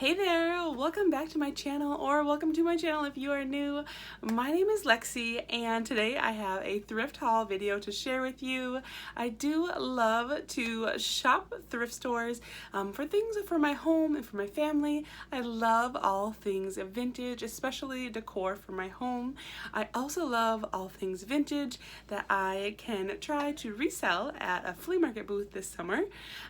Hey there, welcome back to my channel, or welcome to my channel if you are new. My name is Lexi and today I have a thrift haul video to share with you. I do love to shop thrift stores for things for my home and for my family. I love all things vintage, especially decor for my home. I also love all things vintage that I can try to resell at a flea market booth this summer.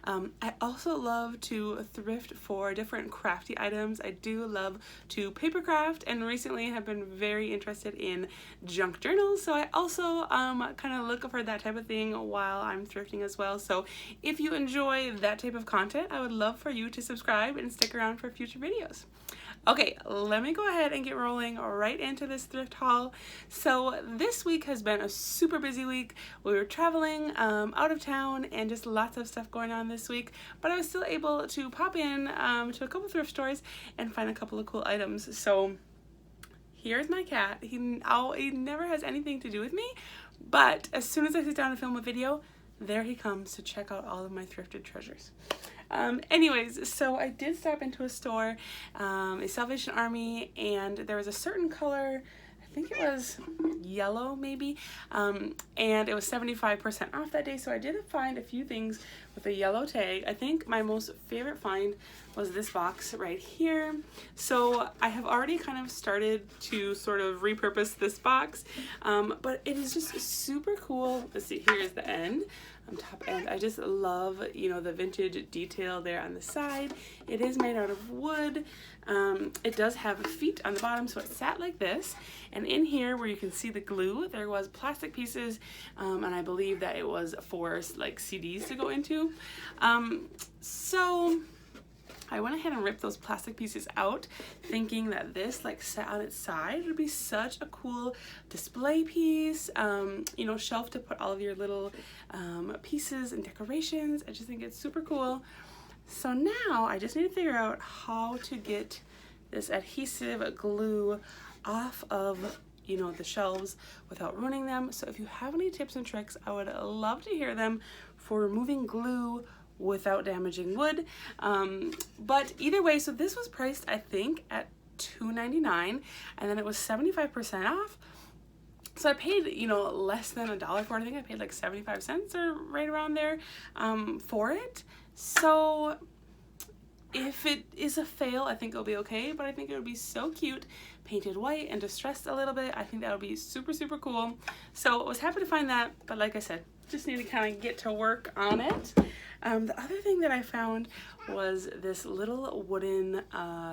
I also love to thrift for different crafty items. I do love to paper craft and recently have been very interested in junk journals, so I also kind of look for that type of thing while I'm thrifting as well. So if you enjoy that type of content, I would love for you to subscribe and stick around for future videos. Okay, let me go ahead and get rolling right into this thrift haul. So this week has been a super busy week. We were traveling out of town and just lots of stuff going on this week, but I was still able to pop in to a couple thrift stores and find a couple of cool items. So here's my cat. He never has anything to do with me, but as soon as I sit down to film a video, there he comes to check out all of my thrifted treasures. Anyways, so I did stop into a store, a Salvation Army, and there was a certain color, I think it was yellow maybe, and it was 75% off that day, so I did find a few things with a yellow tag. I think my most favorite find was this box right here. So I have already kind of started to sort of repurpose this box, but it is just super cool. Let's see, here's the end. Top end. I just love, you know, the vintage detail there on the side. It is made out of wood. It does have feet on the bottom, so it sat like this. And in here, where you can see the glue, there was plastic pieces, and I believe that it was for like CDs to go into. So I went ahead and ripped those plastic pieces out, thinking that this like sat on its side would be such a cool display piece, you know, shelf to put all of your little pieces and decorations. I just think it's super cool. So now I just need to figure out how to get this adhesive glue off of, you know, the shelves without ruining them. So if you have any tips and tricks, I would love to hear them for removing glue without damaging wood. But either way, so this was priced, I think, at $2.99, and then it was 75% off. So I paid, you know, less than $1 for it. I think I paid like 75 cents or right around there for it. So if it is a fail, I think it'll be okay, but I think it would be so cute, painted white and distressed a little bit. I think that would be super, super cool. So I was happy to find that, but like I said, just need to kind of get to work on it. The other thing that I found was this little wooden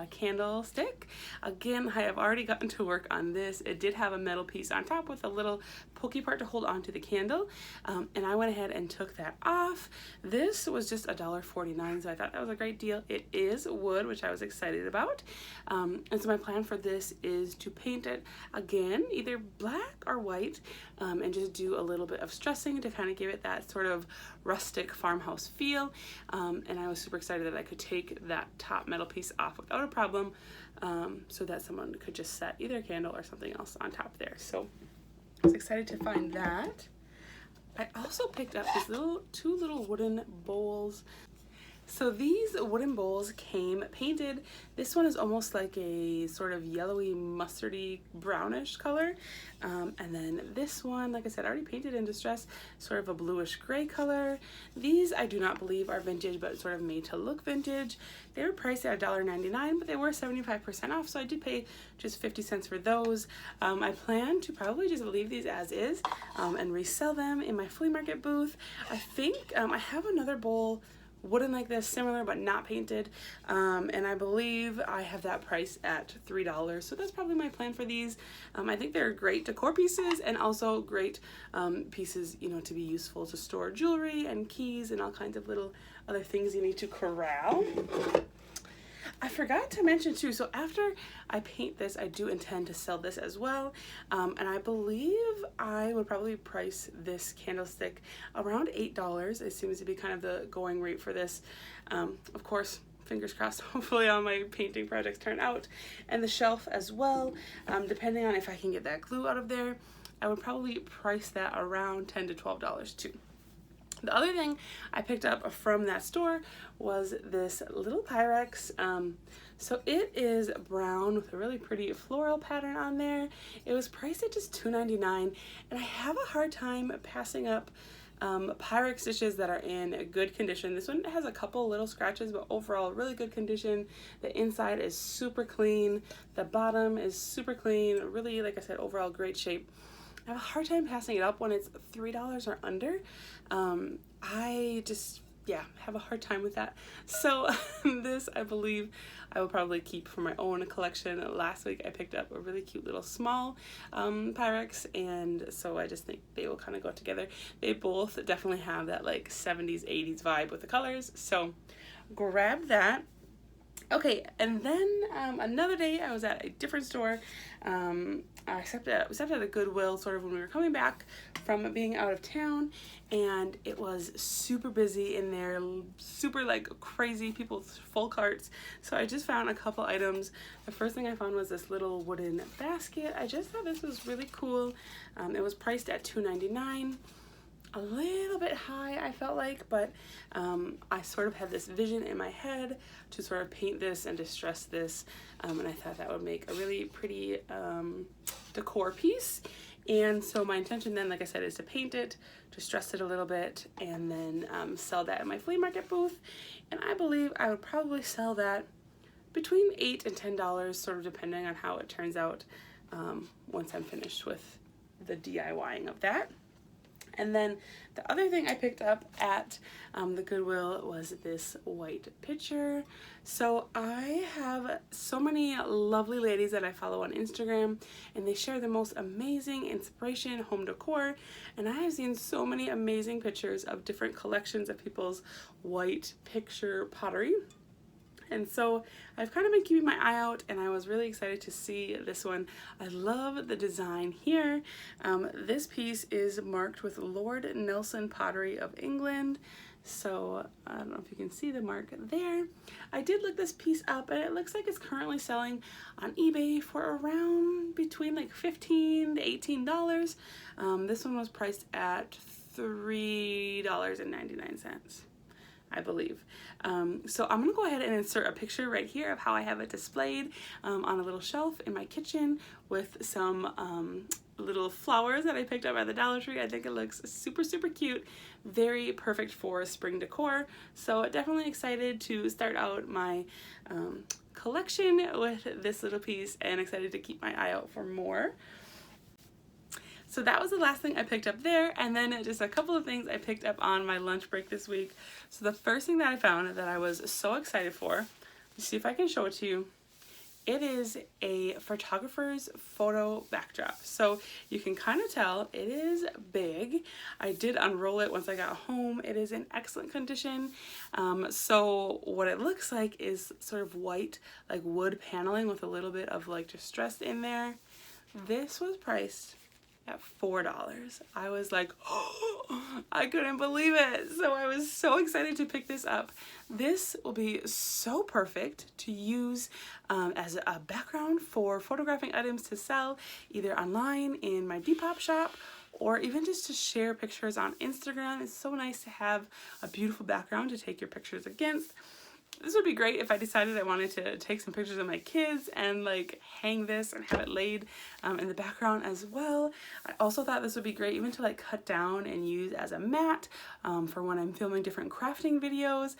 candlestick. Again, I have already gotten to work on this. It did have a metal piece on top with a little pokey part to hold onto the candle, and I went ahead and took that off. This was just $1.49, so I thought that was a great deal. It is wood, which I was excited about, and so my plan for this is to paint it again, either black or white, and just do a little bit of stressing to kind of give it that sort of rustic farmhouse feel, and I was super excited that I could take that top metal piece off without a problem, so that someone could just set either a candle or something else on top there. So I was excited to find that. I also picked up these two little wooden bowls. So these wooden bowls came painted. This one is almost like a sort of yellowy, mustardy, brownish color. And then this one, like I said, already painted in distress, sort of a bluish gray color. These I do not believe are vintage, but sort of made to look vintage. They were priced at $1.99, but they were 75% off, so I did pay just 50 cents for those. I plan to probably just leave these as is and resell them in my flea market booth. I think I have another bowl wooden like this, similar but not painted, and I believe I have that price at $3, so that's probably my plan for these. I think they're great decor pieces and also great pieces, you know, to be useful to store jewelry and keys and all kinds of little other things you need to corral. I forgot to mention too, so after I paint this, I do intend to sell this as well, and I believe I would probably price this candlestick around $8. It seems to be kind of the going rate for this. Of course, fingers crossed, hopefully all my painting projects turn out, and the shelf as well, depending on if I can get that glue out of there, I would probably price that around $10 to $12 too. The other thing I picked up from that store was this little Pyrex. So it is brown with a really pretty floral pattern on there. It was priced at just $2.99, and I have a hard time passing up Pyrex dishes that are in good condition. This one has a couple little scratches, but overall really good condition. The inside is super clean. The bottom is super clean. Really, like I said, overall great shape. I have a hard time passing it up when it's $3 or under. I just, yeah, have a hard time with that. So this, I believe, I will probably keep for my own collection. Last week I picked up a really cute little small Pyrex, and so I just think they will kind of go together. They both definitely have that like 70s, 80s vibe with the colors. So grab that. Okay, and then another day I was at a different store. I stopped at a Goodwill sort of when we were coming back from being out of town, and it was super busy in there, super like crazy, people, full carts. So I just found a couple items. The first thing I found was this little wooden basket. I just thought this was really cool. It was priced at $2.99. A little bit high, I felt like, but I sort of had this vision in my head to sort of paint this and distress this, and I thought that would make a really pretty decor piece. And so my intention then, like I said, is to paint it, distress it a little bit, and then sell that at my flea market booth. And I believe I would probably sell that between $8 and $10, sort of depending on how it turns out once I'm finished with the DIYing of that. And then the other thing I picked up at the Goodwill was this white pitcher. So I have so many lovely ladies that I follow on Instagram, and they share the most amazing inspiration, home decor, and I have seen so many amazing pictures of different collections of people's white picture pottery. And so I've kind of been keeping my eye out, and I was really excited to see this one. I love the design here. This piece is marked with Lord Nelson Pottery of England. So I don't know if you can see the mark there. I did look this piece up, and it looks like it's currently selling on eBay for around between like $15 to $18. This one was priced at $3.99. I believe. So I'm gonna go ahead and insert a picture right here of how I have it displayed on a little shelf in my kitchen with some little flowers that I picked up at the Dollar Tree. I think it looks super, super cute. Very perfect for spring decor. So definitely excited to start out my collection with this little piece, and excited to keep my eye out for more. So that was the last thing I picked up there, and then just a couple of things I picked up on my lunch break this week. So the first thing that I found that I was so excited for, let's see if I can show it to you. It is a photographer's photo backdrop. So you can kind of tell it is big. I did unroll it once I got home. It is in excellent condition. So what it looks like is sort of white, like wood paneling with a little bit of like distress in there. This was priced at $4. I was like, oh, I couldn't believe it. So I was so excited to pick this up. This will be so perfect to use as a background for photographing items to sell either online in my Depop shop, or even just to share pictures on Instagram. It's so nice to have a beautiful background to take your pictures against. This would be great if I decided I wanted to take some pictures of my kids and like hang this and have it laid in the background as well. I also thought this would be great even to like cut down and use as a mat for when I'm filming different crafting videos,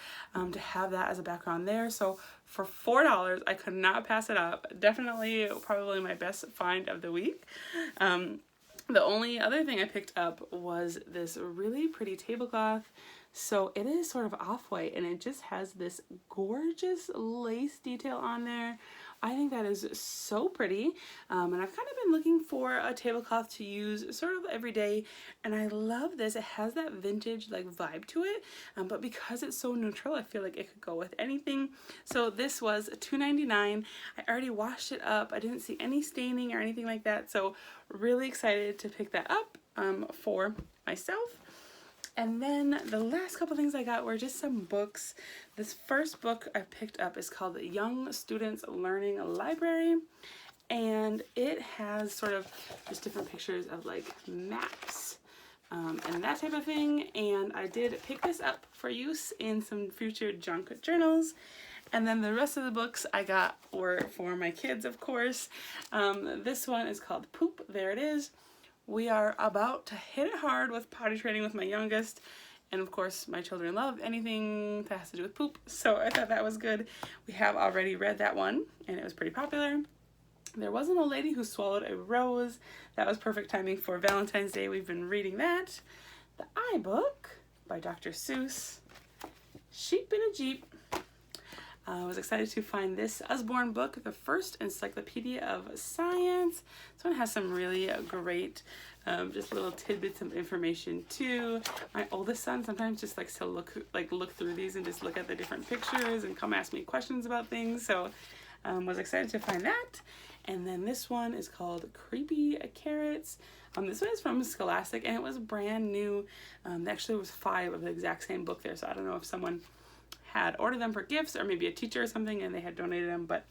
to have that as a background there. So for $4, I could not pass it up. Definitely probably my best find of the week. The only other thing I picked up was this really pretty tablecloth. So it is sort of off-white, and it just has this gorgeous lace detail on there. I think that is so pretty, and I've kind of been looking for a tablecloth to use sort of every day, and I love this. It has that vintage like vibe to it, but because it's so neutral, I feel like it could go with anything. So this was $2.99. I already washed it up. I didn't see any staining or anything like that, so really excited to pick that up for myself. And then the last couple things I got were just some books. This first book I picked up is called The Young Students Learning Library, and it has sort of just different pictures of like maps and that type of thing. And I did pick this up for use in some future junk journals. And then the rest of the books I got were for my kids, of course. This one is called Poop. There it is. We are about to hit it hard with potty training with my youngest. And of course, my children love anything that has to do with poop. So I thought that was good. We have already read that one, and it was pretty popular. There was an old lady who swallowed a rose. That was perfect timing for Valentine's Day. We've been reading that. The iBook by Dr. Seuss. Sheep in a Jeep. I was excited to find this Usborne book, the first encyclopedia of science. This one has some really great just little tidbits of information too. My oldest son sometimes just likes to look through these and just look at the different pictures and come ask me questions about things. So was excited to find that. And then this one is called Creepy Carrots. This one is from Scholastic, and it was brand new. There actually was 5 of the exact same book there, so I don't know if someone had ordered them for gifts or maybe a teacher or something and they had donated them. But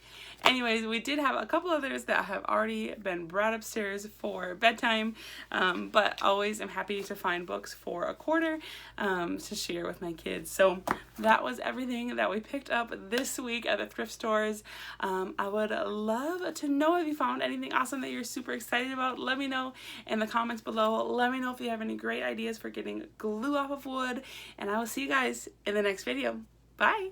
anyways, we did have a couple others that have already been brought upstairs for bedtime, but always am happy to find books for a quarter to share with my kids. So that was everything that we picked up this week at the thrift stores. I would love to know if you found anything awesome that you're super excited about. Let me know in the comments below. Let me know if you have any great ideas for getting glue off of wood, and I will see you guys in the next video. Bye!